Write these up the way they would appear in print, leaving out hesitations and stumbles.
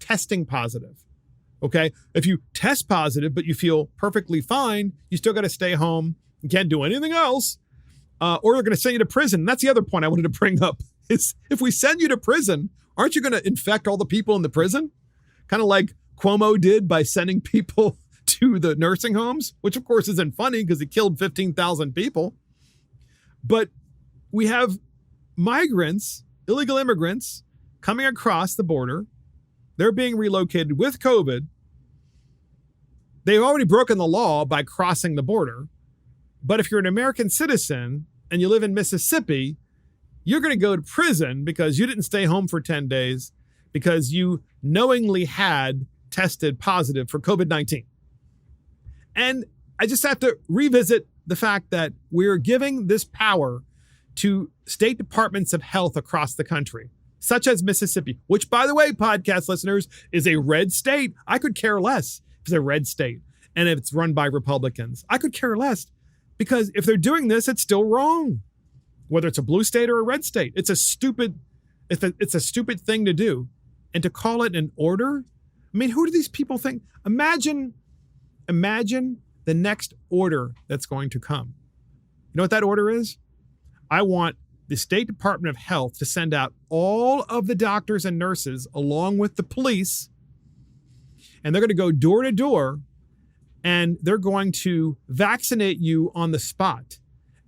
testing positive. Okay. If you test positive, but you feel perfectly fine, you still got to stay home. You can't do anything else. Or they're going to send you to prison. And that's the other point I wanted to bring up is if we send you to prison, aren't you going to infect all the people in the prison? Kind of like Cuomo did by sending people to the nursing homes, which of course isn't funny because he killed 15,000 people. But we have migrants, illegal immigrants coming across the border. They're being relocated with COVID. They've already broken the law by crossing the border. But if you're an American citizen and you live in Mississippi, you're going to go to prison because you didn't stay home for 10 days because you knowingly had tested positive for COVID-19. And I just have to revisit the fact that we're giving this power to state departments of health across the country, such as Mississippi, which, by the way, podcast listeners, is a red state. I could care less if it's a red state and if it's run by Republicans. I could care less because if they're doing this, it's still wrong, whether it's a blue state or a red state. It's a stupid thing to do. And to call it an order, I mean, who do these people think? Imagine the next order that's going to come. You know what that order is? I want the State Department of Health to send out all of the doctors and nurses along with the police, and they're going to go door to door, and they're going to vaccinate you on the spot.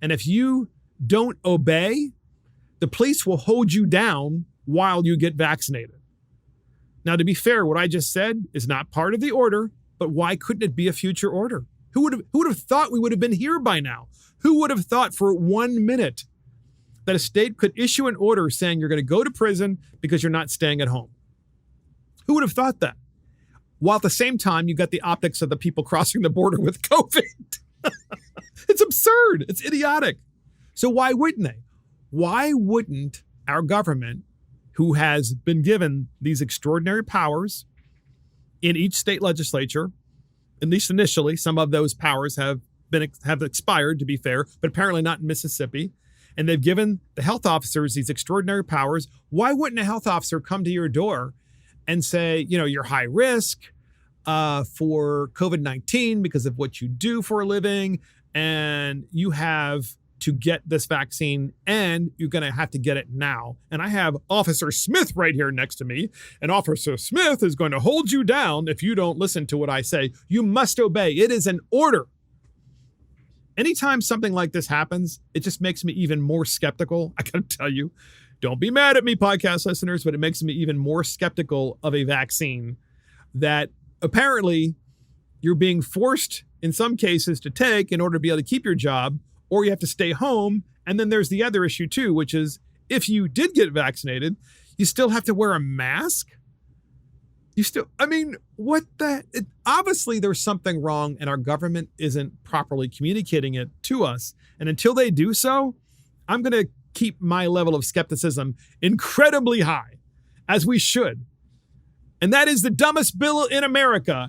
And if you don't obey, the police will hold you down while you get vaccinated. Now, to be fair, what I just said is not part of the order, but why couldn't it be a future order? Who would have thought we would have been here by now? Who would have thought for 1 minute that a state could issue an order saying you're going to go to prison because you're not staying at home? Who would have thought that? While at the same time, you got the optics of the people crossing the border with COVID. It's absurd. It's idiotic. So why wouldn't they? Why wouldn't our government, who has been given these extraordinary powers in each state legislature, at least initially, some of those powers have expired, to be fair, but apparently not in Mississippi. And they've given the health officers these extraordinary powers. Why wouldn't a health officer come to your door and say, you're high risk for COVID-19 because of what you do for a living, and you have to get this vaccine, and you're going to have to get it now. And I have Officer Smith right here next to me, and Officer Smith is going to hold you down if you don't listen to what I say. You must obey. It is an order. Anytime something like this happens, it just makes me even more skeptical. I got to tell you, don't be mad at me, podcast listeners, but it makes me even more skeptical of a vaccine that apparently you're being forced in some cases to take in order to be able to keep your job, or you have to stay home. And then there's the other issue too, which is if you did get vaccinated, you still have to wear a mask. Obviously there's something wrong and our government isn't properly communicating it to us. And until they do so, I'm going to keep my level of skepticism incredibly high, as we should. And that is the dumbest bill in America.